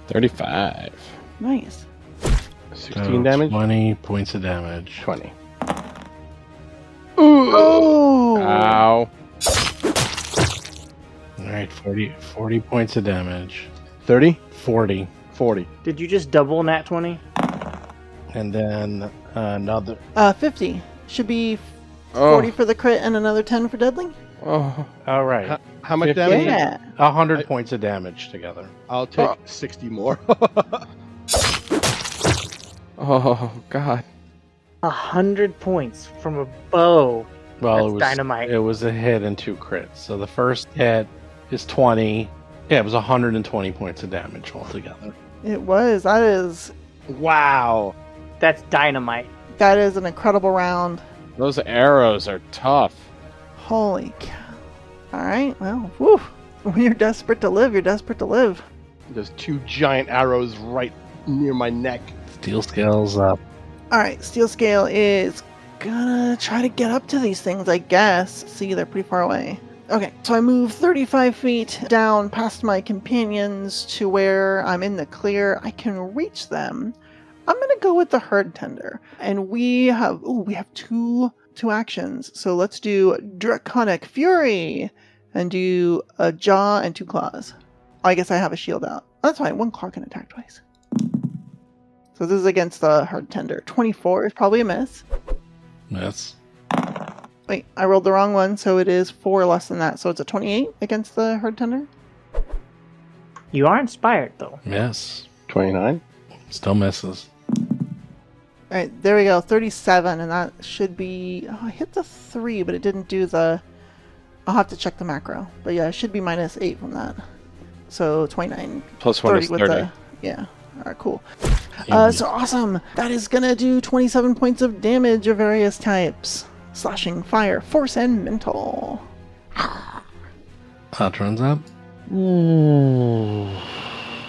35. Nice. 16 So damage? 20 points of damage. 20. Oh. Ow. Alright, 40 points of damage. 30? 40. 40. Did you just double nat 20? And then another. 50. Should be Oh. 40 for the crit and another 10 for deadly? Oh. Alright, How much 50? damage? Yeah. 100 points of damage together. I'll take 60 more. Oh, God. 100 points from a bow. Well, That's it was dynamite. It was a hit and 2 crits. So the first hit is 20. Yeah, it was 120 points of damage altogether. It was. Wow. That's dynamite. That is an incredible round. Those arrows are tough. Holy cow. Alright, well, whew. When you're desperate to live, you're desperate to live. There's 2 giant arrows right near my neck. Steel scales up. Alright, Steel Scale is gonna try to get up to these things, I guess. See, they're pretty far away. Okay, so I move 35 feet down past my companions to where I'm in the clear. I can reach them. I'm gonna go with the herd tender. And we have two actions. So let's do Draconic Fury and do a jaw and 2 claws. I guess I have a shield out. That's fine, 1 claw can attack twice. So this is against the herd tender. 24 is probably a miss. Miss. Wait, I rolled the wrong one, so it is 4 less than that. So it's a 28 against the herd tender. You are inspired, though. Miss. 29. Still misses. Alright, there we go. 37, and that should be... Oh, I hit the 3, but it didn't do the... I'll have to check the macro. But yeah, it should be minus 8 from that. So 29. Plus 1 is 30. the... Yeah. Alright, cool. So awesome! That is gonna do 27 points of damage of various types. Slashing, fire, force, and mental. Atron's up.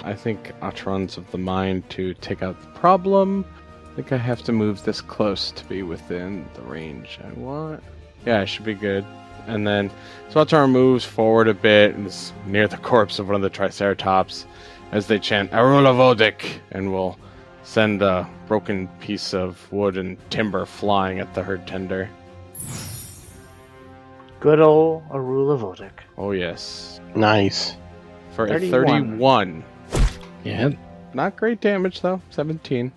I think Atron's of the mind to take out the problem. I think I have to move this close to be within the range I want. Yeah, it should be good. And then, so Atron moves forward a bit and is near the corpse of one of the Triceratops as they chant Arula Vodic, and will send a broken piece of wood and timber flying at the herd tender. Good old Arula Vodic. Oh yes. Nice. For a 31. 31. Yeah. Not great damage though. 17.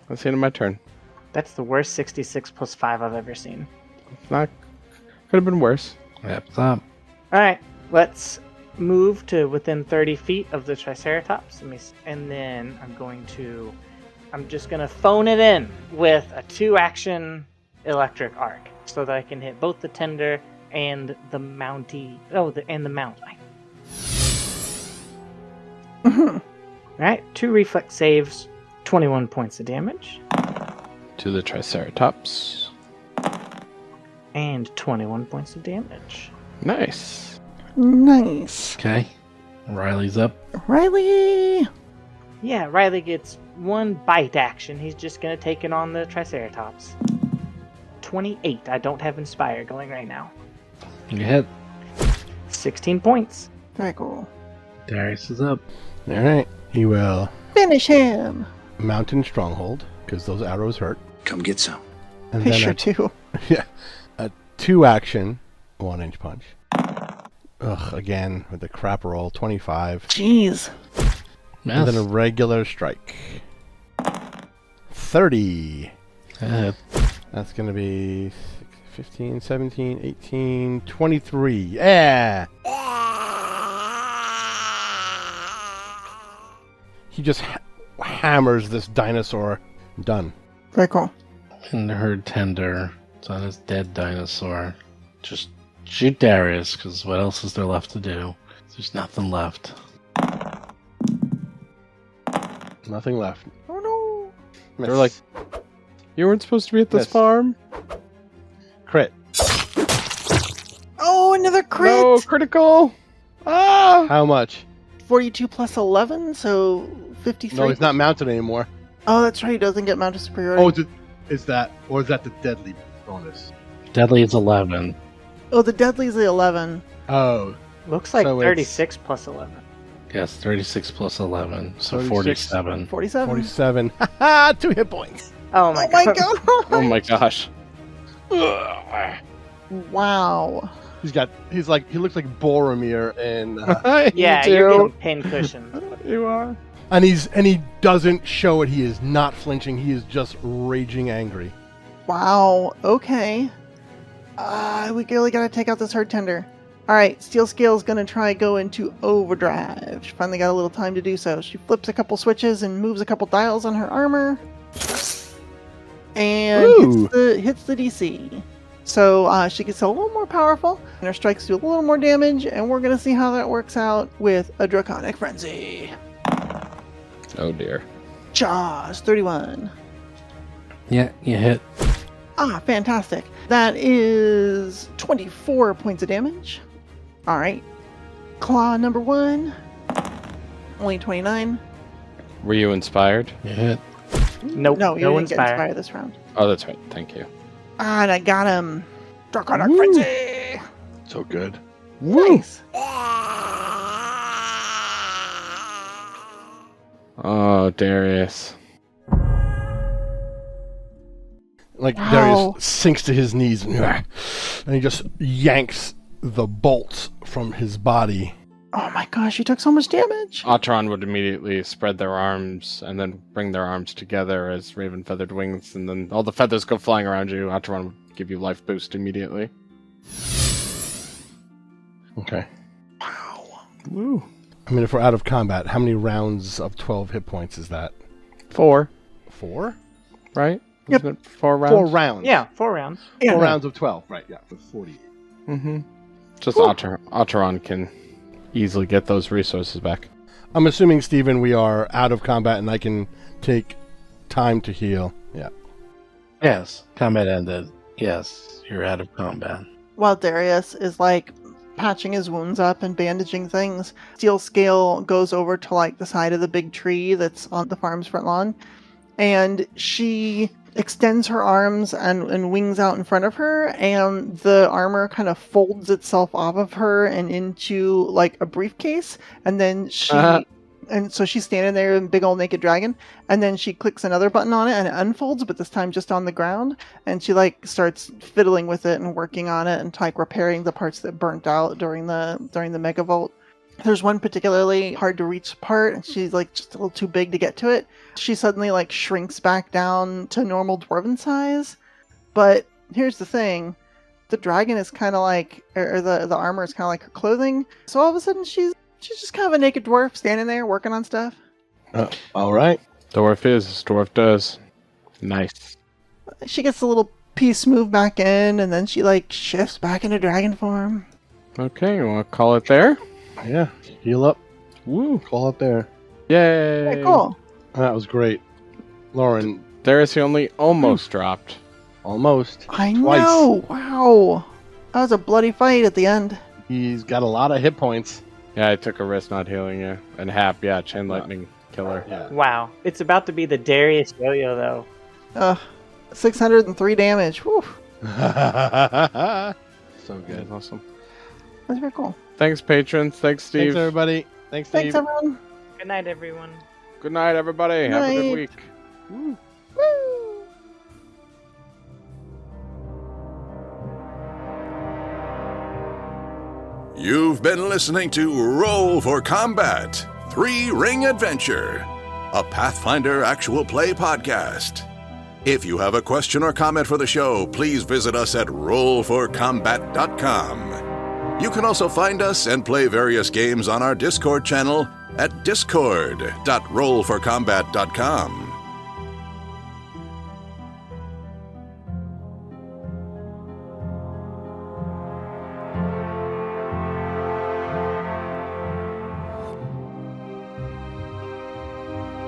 That's the end of my turn. That's the worst 66 plus 5 I've ever seen. Not. Could have been worse. Wraps up. Alright, let's move to within 30 feet of the Triceratops. And then I'm just going to phone it in with a 2-action electric arc so that I can hit both the tender and the mountie. And the mount. Alright, 2 reflex saves, 21 points of damage, To the Triceratops. and 21 points of damage. Nice. Nice. Okay. Riley's up. Riley! Yeah, Riley gets 1 bite action. He's just going to take it on the Triceratops. 28. I don't have Inspire going right now. You hit. 16 points. Very cool. Darius is up. Alright. He will Finish him! Mountain Stronghold, because those arrows hurt. Come get some. And I then sure do. a 2-action 1-inch punch. Ugh, again, with the crap roll, 25. Jeez. And then a Miss. regular strike. 30. Hit. That's going to be 15, 17, 18, 23. Yeah! He just hammers this dinosaur. Done. Very cool. And her tender. It's on his dead dinosaur. Just shoot Darius, because what else is there left to do? There's nothing left. Nothing left. Oh no! They're like, you weren't supposed to be at this Miss. farm? Crit. Oh, another crit! No, critical! Ah! How much? 42 plus 11, so 53. No, he's not mounted anymore. Oh, that's right. He doesn't get mounted superiority. Oh, is that the deadly bonus? Deadly is 11. Oh, the deadly's the 11. Oh, Looks like So it's- 36 plus 11. Yes, 36 plus 11, so 36. 47. 47. 47. Haha, 2 hit points. Oh my Oh my god. god! Oh my gosh. Wow. He looks like Boromir and Yeah, You you're do. getting pin cushions. You are. and he doesn't show it. He is not flinching. He is just raging angry. Wow. Okay. We really gotta take out this hard tender. Alright, Steel Scale's gonna try go into overdrive. She finally got a little time to do so. She flips a couple switches and moves a couple dials on her armor. And Ooh. hits the DC. So she gets a little more powerful, and her strikes do a little more damage, and we're gonna see how that works out with a Draconic Frenzy. Oh dear. Jaws, 31. Yeah, you hit. Ah, fantastic. That is 24 points of damage. Alright. Claw number 1. Only 29. Were you inspired? You hit. Nope. No, you no didn't get inspire. inspired this round. Oh, that's right. Thank you. Ah, and I got him. Draconic Frenzy! so good. Nice. Oh, Darius. Like Wow. Darius sinks to his knees and he just yanks the bolts from his body. Oh my gosh, you took so much damage. Otteron would immediately spread their arms and then bring their arms together as raven feathered wings, and then all the feathers go flying around you. Otteron would give you life boost immediately. Okay. Wow. Woo. I mean, if we're out of combat, how many rounds of 12 hit points is that? 4, 4? right? Yep. Isn't it 4 rounds? 4 rounds. Yeah, 4 rounds. Yeah. 4 rounds of 12. Right, yeah. For 48. Mm-hmm. Just Cool. Otteron can easily get those resources back. I'm assuming, Steven, we are out of combat and I can take time to heal. Yeah. Yes, combat ended. Yes, you're out of combat. While Darius is like patching his wounds up and bandaging things, Steel Scale goes over to like the side of the big tree that's on the farm's front lawn, and she extends her arms and wings out in front of her, and the armor kind of folds itself off of her and into like a briefcase, and then she and so she's standing there in big old naked dragon, and then she clicks another button on it and it unfolds, but this time just on the ground, and she like starts fiddling with it and working on it and like repairing the parts that burnt out during the megavolt. There's one particularly hard to reach part, and she's like just a little too big to get to it. She suddenly like shrinks back down to normal dwarven size. But here's the thing. The dragon is kind of like, or the armor is kind of like her clothing. So all of a sudden she's just kind of a naked dwarf standing there working on stuff. All right. Dwarf is as dwarf does. Nice. She gets a little piece moved back in, and then she like shifts back into dragon form. Okay, you want to call it there? Yeah. Heal up. Woo. Call up there. Yay. Very cool. That was great. Lauren, Darius, he only almost dropped. almost. I Twice. know. Wow. That was a bloody fight at the end. He's got a lot of hit points. Yeah, I took a risk not healing you. And Hap, yeah, chain lightning killer. Yeah. Wow. It's about to be the Darius yo-yo, though. 603 damage. Whew. So Good. good. Awesome. That's very cool. Thanks, patrons. Thanks, Steve. Thanks, everybody. Thanks, Steve. Thanks, everyone. Good night, everyone. Good night, everybody. Have a Night. good week. Woo. You've been listening to Roll for Combat 3 Ring Adventure, a Pathfinder actual play podcast. If you have a question or comment for the show, please visit us at rollforcombat.com. You can also find us and play various games on our Discord channel at discord.rollforcombat.com.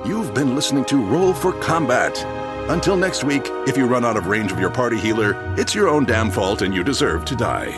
You've been listening to Roll for Combat. Until next week, if you run out of range of your party healer, it's your own damn fault and you deserve to die.